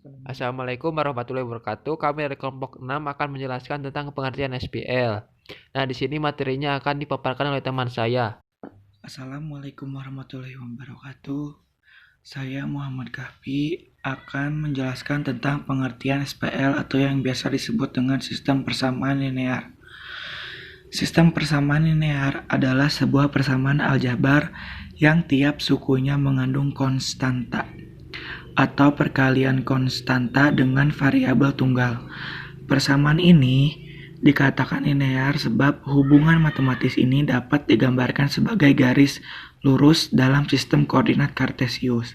Assalamualaikum warahmatullahi wabarakatuh. Kami dari kelompok 6 akan menjelaskan tentang pengertian SPL. Nah, di sini materinya akan dipaparkan oleh teman saya. Assalamualaikum warahmatullahi wabarakatuh. Saya Muhammad Kahfi akan menjelaskan tentang pengertian SPL atau yang biasa disebut dengan sistem persamaan linear. Sistem persamaan linear adalah sebuah persamaan aljabar yang tiap sukunya mengandung konstanta atau perkalian konstanta dengan variabel tunggal. Persamaan ini dikatakan linear sebab hubungan matematis ini dapat digambarkan sebagai garis lurus dalam sistem koordinat Kartesius.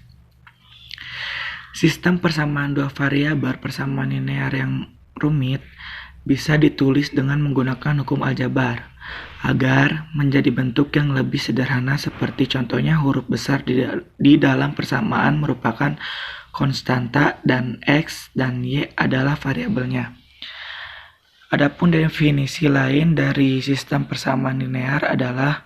Sistem persamaan dua variabel persamaan linear yang rumit bisa ditulis dengan menggunakan hukum aljabar agar menjadi bentuk yang lebih sederhana, seperti contohnya huruf besar di dalam persamaan merupakan konstanta dan X dan Y adalah variabelnya. Adapun definisi lain dari sistem persamaan linear adalah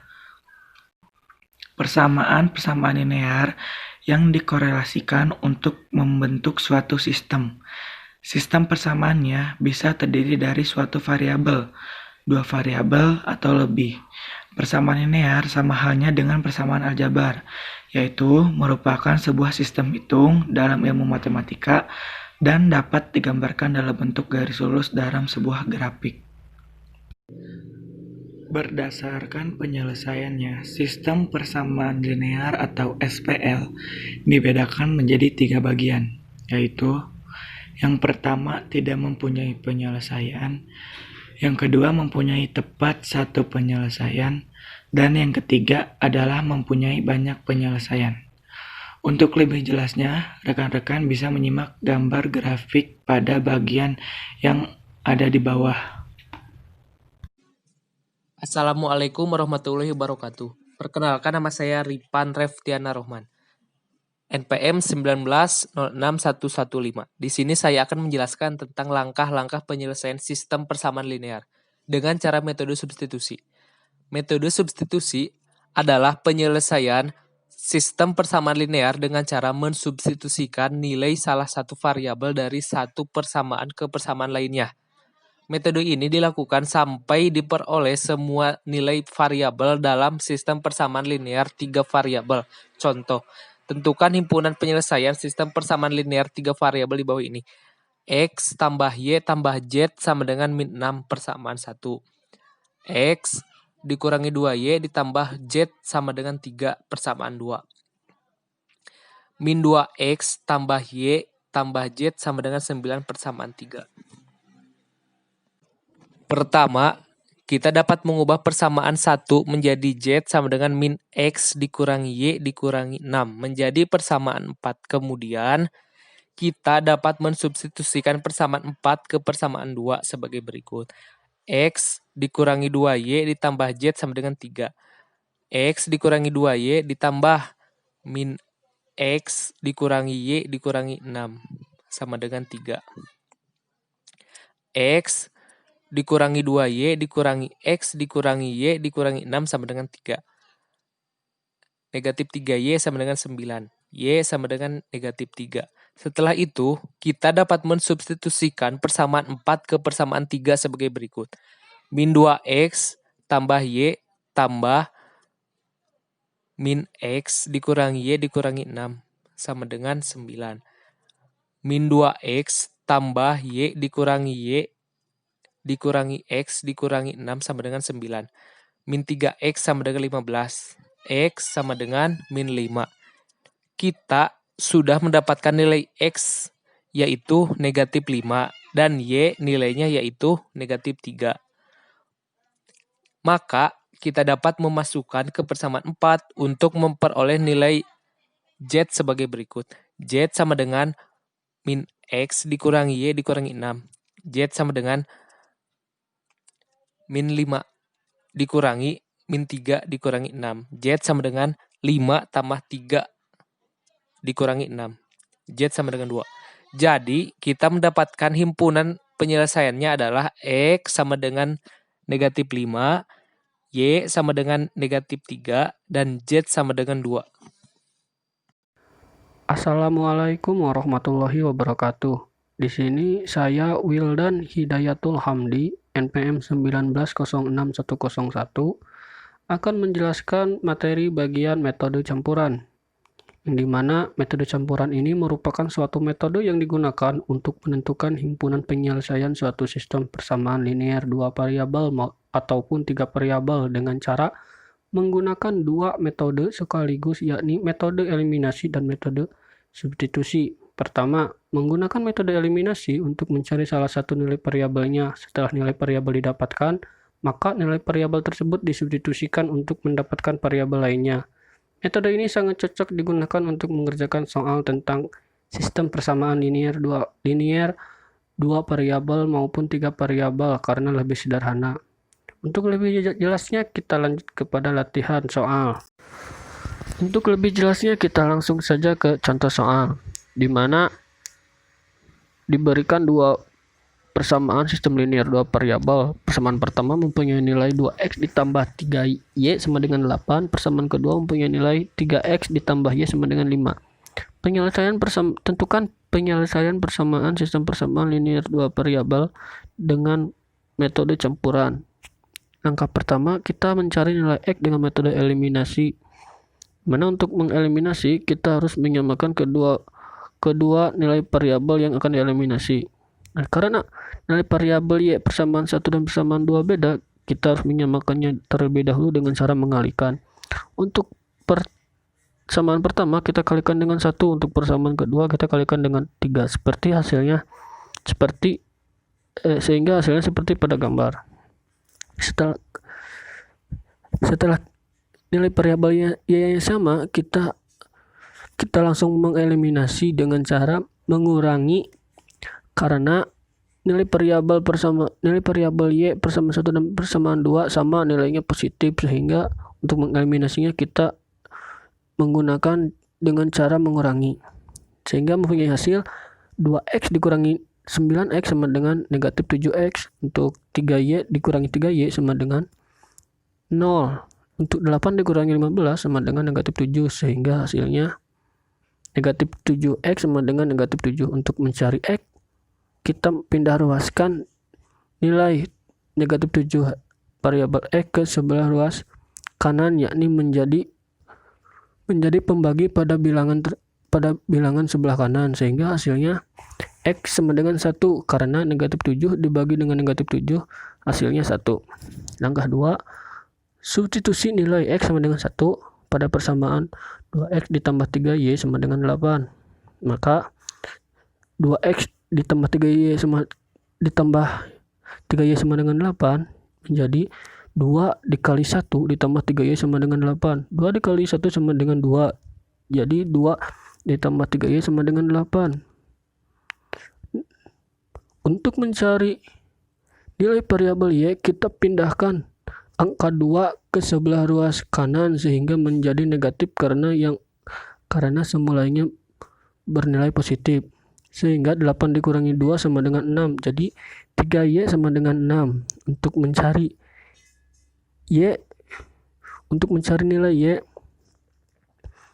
persamaan linear yang dikorelasikan untuk membentuk suatu sistem. Sistem persamaannya bisa terdiri dari suatu variabel, dua variabel, atau lebih. Persamaan linear sama halnya dengan persamaan aljabar, yaitu merupakan sebuah sistem hitung dalam ilmu matematika dan dapat digambarkan dalam bentuk garis lurus dalam sebuah grafik. Berdasarkan penyelesaiannya, sistem persamaan linear atau SPL dibedakan menjadi 3 bagian, yaitu yang pertama tidak mempunyai penyelesaian, yang kedua mempunyai tepat satu penyelesaian, dan yang ketiga adalah mempunyai banyak penyelesaian. Untuk lebih jelasnya, rekan-rekan bisa menyimak gambar grafik pada bagian yang ada di bawah. Assalamualaikum warahmatullahi wabarakatuh. Perkenalkan, nama saya Ripan Reftiana Rohman, NPM 1906115. Di sini saya akan menjelaskan tentang langkah-langkah penyelesaian sistem persamaan linear dengan cara metode substitusi. Metode substitusi adalah penyelesaian sistem persamaan linear dengan cara mensubstitusikan nilai salah satu variabel dari satu persamaan ke persamaan lainnya. Metode ini dilakukan sampai diperoleh semua nilai variabel dalam sistem persamaan linear 3 variabel. Contoh, tentukan himpunan penyelesaian sistem persamaan linear 3 variabel di bawah ini. X tambah Y tambah Z sama dengan min 6 persamaan 1. X dikurangi 2Y ditambah Z sama dengan 3 persamaan 2. Min 2X tambah Y tambah Z sama dengan 9 persamaan 3. Pertama, kita dapat mengubah persamaan 1 menjadi Z sama dengan min X dikurangi Y dikurangi 6 menjadi persamaan 4. Kemudian, kita dapat mensubstitusikan persamaan 4 ke persamaan 2 sebagai berikut. X dikurangi 2Y ditambah Z sama dengan 3. X dikurangi 2Y ditambah min X dikurangi Y dikurangi 6 sama dengan 3. X dikurangi 2Y dikurangi X dikurangi Y dikurangi 6 sama dengan 3. Negatif 3Y sama dengan 9. Y sama dengan negatif 3. Setelah itu, kita dapat mensubstitusikan persamaan 4 ke persamaan 3 sebagai berikut. Min 2X tambah Y tambah min X dikurangi Y dikurangi 6 sama dengan 9. Min 2X tambah Y dikurangi Y dikurangi X dikurangi 6 sama dengan 9. Min 3X sama dengan 15. X sama dengan min 5. Kita sudah mendapatkan nilai X yaitu negatif 5 dan Y nilainya yaitu negatif 3. Maka kita dapat memasukkan ke persamaan 4 untuk memperoleh nilai Z sebagai berikut. Z sama dengan min X dikurangi Y dikurangi 6. Z sama dengan min 5 dikurangi min 3 dikurangi 6. Z sama dengan 5 tambah 3 dikurangi 6. Z sama dengan 2. Jadi, kita mendapatkan himpunan penyelesaiannya adalah X sama dengan negatif 5, Y sama dengan negatif 3, dan Z sama dengan 2. Assalamualaikum warahmatullahi wabarakatuh. Di sini saya Wildan Hidayatul Hamdi, NPM 19061101, akan menjelaskan materi bagian metode campuran, yang dimana metode campuran ini merupakan suatu metode yang digunakan untuk menentukan himpunan penyelesaian suatu sistem persamaan linear 2 variabel ataupun 3 variabel dengan cara menggunakan dua metode sekaligus, yakni metode eliminasi dan metode substitusi. Pertama, menggunakan metode eliminasi untuk mencari salah satu nilai variabelnya. Setelah nilai variabel didapatkan, maka nilai variabel tersebut disubstitusikan untuk mendapatkan variabel lainnya. Metode ini sangat cocok digunakan untuk mengerjakan soal tentang sistem persamaan linear dua variabel maupun 3 variabel karena lebih sederhana. Untuk lebih jelasnya kita lanjut kepada latihan soal. Untuk lebih jelasnya kita langsung saja ke contoh soal, di mana diberikan dua persamaan sistem linear 2 variabel. Persamaan pertama mempunyai nilai 2x ditambah 3y sama dengan 8. Persamaan kedua mempunyai nilai 3x ditambah y sama dengan 5. Tentukan penyelesaian persamaan sistem persamaan linear 2 variabel dengan metode campuran. Langkah pertama, kita mencari nilai x dengan metode eliminasi. Mana untuk mengeliminasi, kita harus menyamakan kedua nilai variabel yang akan dieliminasi. Nah, karena nilai variabel y persamaan 1 dan persamaan 2 beda, kita harus menyamakannya terlebih dahulu dengan cara mengalihkan. Untuk persamaan pertama kita kalikan dengan 1, untuk persamaan kedua kita kalikan dengan 3. Sehingga hasilnya seperti pada gambar. Setelah nilai variabelnya y yang sama, kita langsung mengeliminasi dengan cara mengurangi, karena nilai variabel y persamaan 1 dan persamaan 2 sama nilainya positif, sehingga untuk mengeliminasinya kita menggunakan dengan cara mengurangi, sehingga mempunyai hasil 2x dikurangi 9x sama dengan negatif 7x. Untuk 3y dikurangi 3y sama dengan 0. Untuk 8 dikurangi 15 sama dengan negatif 7, sehingga hasilnya negatif 7x sama dengan negatif 7. Untuk mencari x, kita pindah ruaskan nilai negatif 7 variabel x ke sebelah ruas kanan, yakni menjadi pembagi pada bilangan sebelah kanan, sehingga hasilnya x sama dengan 1, karena negatif 7 dibagi dengan negatif 7 hasilnya 1. Langkah 2, substitusi nilai x sama dengan 1 pada persamaan 2x ditambah 3y sama dengan 8. Maka 2x ditambah 3y ditambah 3y sama dengan 8 menjadi 2 dikali 1 ditambah 3y sama dengan 8. 2 dikali 1 sama dengan 2. Jadi 2 ditambah 3y sama dengan 8. Untuk mencari nilai variabel y, kita pindahkan angka 2 ke sebelah ruas kanan sehingga menjadi negatif karena semulanya bernilai positif. Sehingga 8 dikurangi 2 sama dengan 6. Jadi 3y sama dengan 6. Untuk mencari nilai y,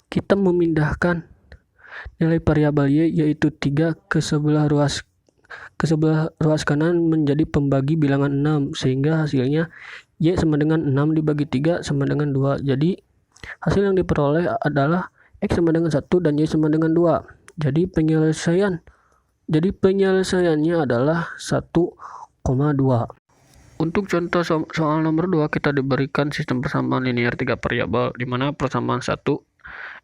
kita memindahkan nilai variabel y yaitu 3 ke sebelah ruas kanan menjadi pembagi bilangan 6, sehingga hasilnya y sama dengan 6 dibagi 3 sama dengan 2. Jadi hasil yang diperoleh adalah x sama dengan 1 dan y sama dengan 2. Jadi penyelesaiannya adalah 1,2. Untuk contoh soal nomor 2, kita diberikan sistem persamaan linear 3 variabel, di mana persamaan 1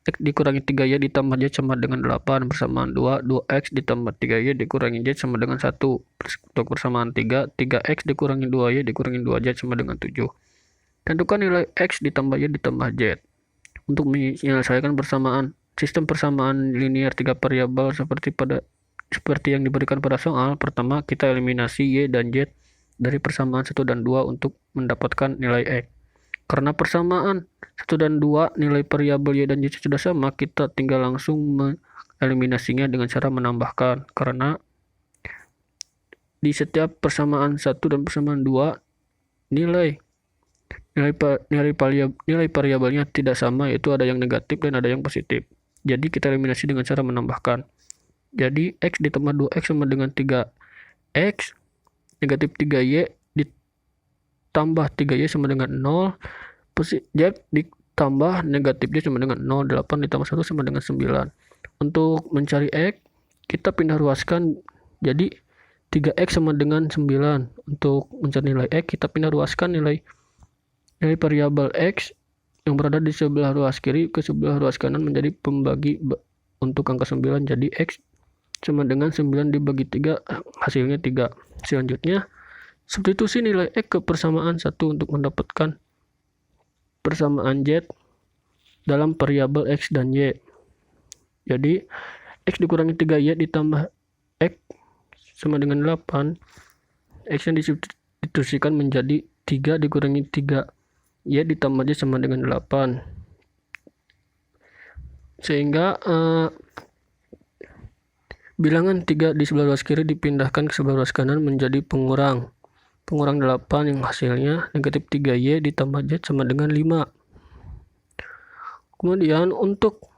x dikurangi 3y ditambah y sama dengan 8. Persamaan 2, 2x ditambah 3y dikurangi y sama dengan 1. Untuk persamaan 3, 3x dikurangi 2y dikurangi 2y sama dengan 7. Tentukan nilai x ditambah y ditambah z. Untuk menyelesaikan sistem persamaan linear 3 variabel seperti yang diberikan pada soal, pertama kita eliminasi y dan z dari persamaan 1 dan 2 untuk mendapatkan nilai x. Karena persamaan 1 dan 2 nilai variabel y dan y sudah sama, kita tinggal langsung mengeliminasinya dengan cara menambahkan. Karena di setiap persamaan 1 dan persamaan 2 nilai variabelnya tidak sama, yaitu ada yang negatif dan ada yang positif. Jadi kita eliminasi dengan cara menambahkan. Jadi X ditambah 2X sama dengan 3X, negatif 3Y ditambah 3Y sama dengan 0, Z ditambah negatif Y sama dengan 0, 8 ditambah 1 sama dengan 9. Untuk mencari X, kita pindah ruaskan, jadi 3X sama dengan 9. Untuk mencari nilai X, kita pindah ruaskan nilai variabel X yang berada di sebelah ruas kiri ke sebelah ruas kanan menjadi pembagi untuk angka 9. Jadi X sama dengan 9 dibagi 3, hasilnya 3. Selanjutnya, substitusi nilai X ke persamaan 1 untuk mendapatkan persamaan Z dalam variabel X dan Y. Jadi, X dikurangi 3Y ditambah X sama dengan 8. X yang disubstitusikan menjadi 3 dikurangi 3Y ditambah Y sama dengan 8. Sehingga bilangan 3 di sebelah ruas kiri dipindahkan ke sebelah ruas kanan menjadi pengurang 8 yang hasilnya negatif 3Y ditambah Z sama dengan 5. Kemudian untuk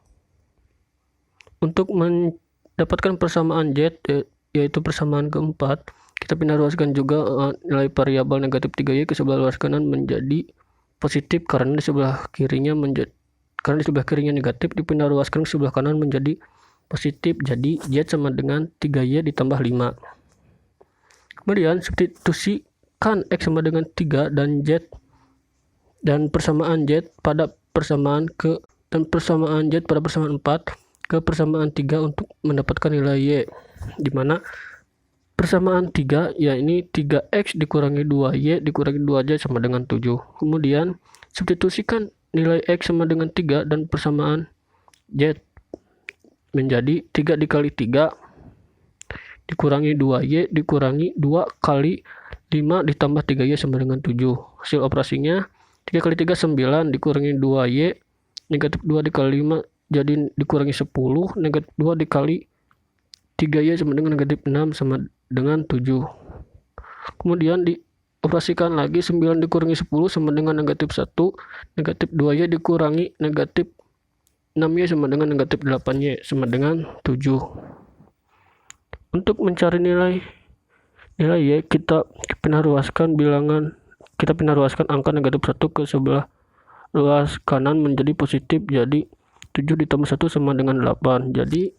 mendapatkan persamaan Z, yaitu persamaan keempat, kita pindah ruaskan juga nilai variabel negatif 3Y ke sebelah ruas kanan menjadi positif karena di sebelah kirinya negatif, dipindah ruaskan ke sebelah kanan menjadi positif. Jadi Z sama dengan 3Y ditambah 5. Kemudian substitusikan X sama dengan 3 dan Z dan persamaan Z pada persamaan Z pada persamaan 4 ke persamaan 3 untuk mendapatkan nilai Y, di mana persamaan 3 yakni 3X dikurangi 2Y dikurangi 2Z sama dengan 7. Kemudian substitusikan nilai X sama dengan 3 dan persamaan Z menjadi 3 dikali 3 dikurangi 2Y dikurangi 2 kali 5 ditambah 3Y sama dengan 7. Hasil operasinya 3 kali 3 9 dikurangi 2Y, negatif 2 dikali 5 jadi dikurangi 10, negatif 2 dikali 3Y sama dengan negatif 6 sama dengan 7. Kemudian dioperasikan lagi, 9 dikurangi 10 sama dengan negatif 1, negatif 2Y dikurangi negatif 6Y sama dengan negatif 8Y sama dengan 7. Untuk mencari nilai Y, kita pindah ruaskan angka negatif 1 ke sebelah ruas kanan menjadi positif. Jadi 7 ditambah 1 sama dengan 8. Jadi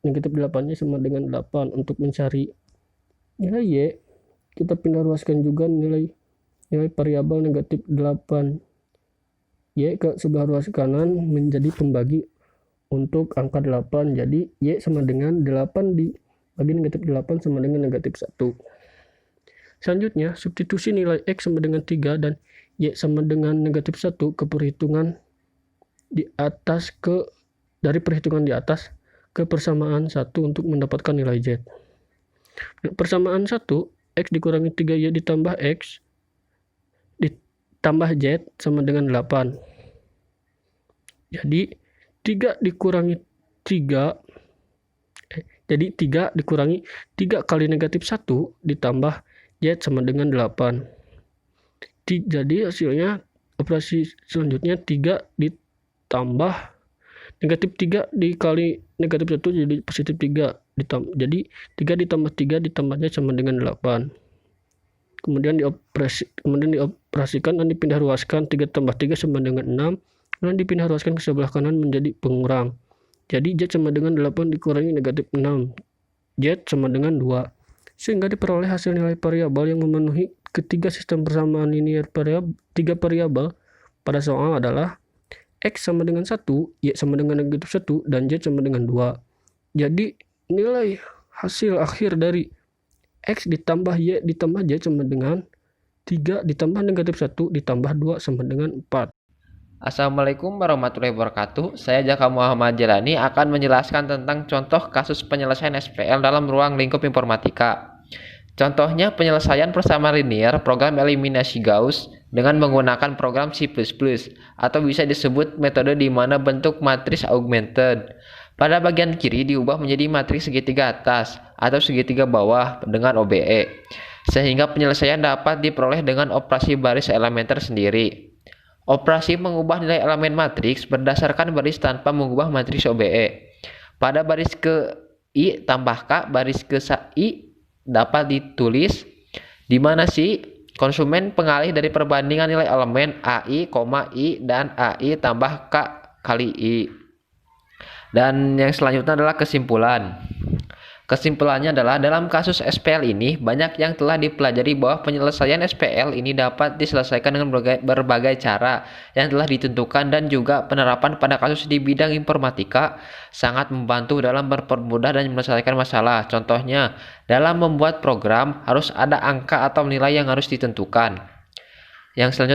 negatif 8Y sama dengan 8. Untuk mencari nilai Y, kita pindah ruaskan juga nilai variabel negatif 8Y ke sebelah ruas kanan menjadi pembagi untuk angka 8. Jadi Y sama dengan 8 dibagi negatif 8 sama dengan negatif 1. Selanjutnya, substitusi nilai X sama dengan 3 dan Y sama dengan negatif 1 ke perhitungan di atas dari perhitungan di atas ke persamaan 1 untuk mendapatkan nilai Z. Persamaan 1, X dikurangi 3Y ditambah X ditambah Z sama dengan 8. Jadi 3 dikurangi 3 kali negatif 1 ditambah Z sama dengan 8. Jadi hasilnya operasi selanjutnya 3 ditambah negatif 3 dikali negatif 1 jadi positif 3. Jadi 3 ditambah 3 ditambahnya sama dengan 8. Kemudian dioperasikan dan dipindah ruaskan, 3 tambah 3 sama dengan 6. Kemudian dipindah ruaskan ke sebelah kanan menjadi pengurang. Jadi Z sama dengan 8 dikurangi negatif 6. Z sama dengan 2. Sehingga diperoleh hasil nilai variabel yang memenuhi ketiga sistem persamaan linear tiga variabel pada soal adalah X sama dengan 1, Y sama dengan negatif 1, dan Z sama dengan 2. Jadi nilai hasil akhir dari X ditambah Y ditambah Z sama dengan 3 ditambah negatif 1 ditambah 2 sama dengan 4. Assalamualaikum warahmatullahi wabarakatuh. Saya Jaka Muhammad Jalani akan menjelaskan tentang contoh kasus penyelesaian SPL dalam ruang lingkup informatika. Contohnya penyelesaian persamaan linear program eliminasi Gauss dengan menggunakan program C++ atau bisa disebut metode di mana bentuk matris augmented. Pada bagian kiri diubah menjadi matriks segitiga atas atau segitiga bawah dengan OBE, sehingga penyelesaian dapat diperoleh dengan operasi baris elementer sendiri. Operasi mengubah nilai elemen matriks berdasarkan baris tanpa mengubah matriks OBE. Pada baris ke I tambah K, baris ke I dapat ditulis di mana si konsumen pengalih dari perbandingan nilai elemen AI, I dan AI tambah K kali I. Dan yang selanjutnya adalah kesimpulan. Kesimpulannya adalah dalam kasus SPL ini banyak yang telah dipelajari bahwa penyelesaian SPL ini dapat diselesaikan dengan berbagai cara yang telah ditentukan dan juga penerapan pada kasus di bidang informatika sangat membantu dalam mempermudah dan menyelesaikan masalah. Contohnya, dalam membuat program harus ada angka atau nilai yang harus ditentukan. Yang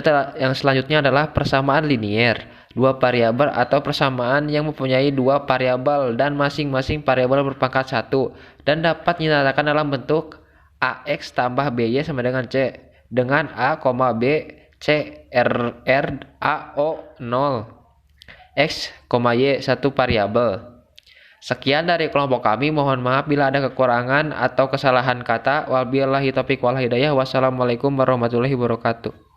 selanjutnya adalah persamaan linier. Dua variabel atau persamaan yang mempunyai dua variabel dan masing-masing variabel berpangkat 1 dan dapat dinyatakan dalam bentuk AX tambah BY sama dengan C dengan A, B, C, R, A, O, 0 X, Y, satu variabel. Sekian dari kelompok kami, mohon maaf bila ada kekurangan atau kesalahan kata. Wabillahi taufiq wal hidayah. Wassalamualaikum warahmatullahi wabarakatuh.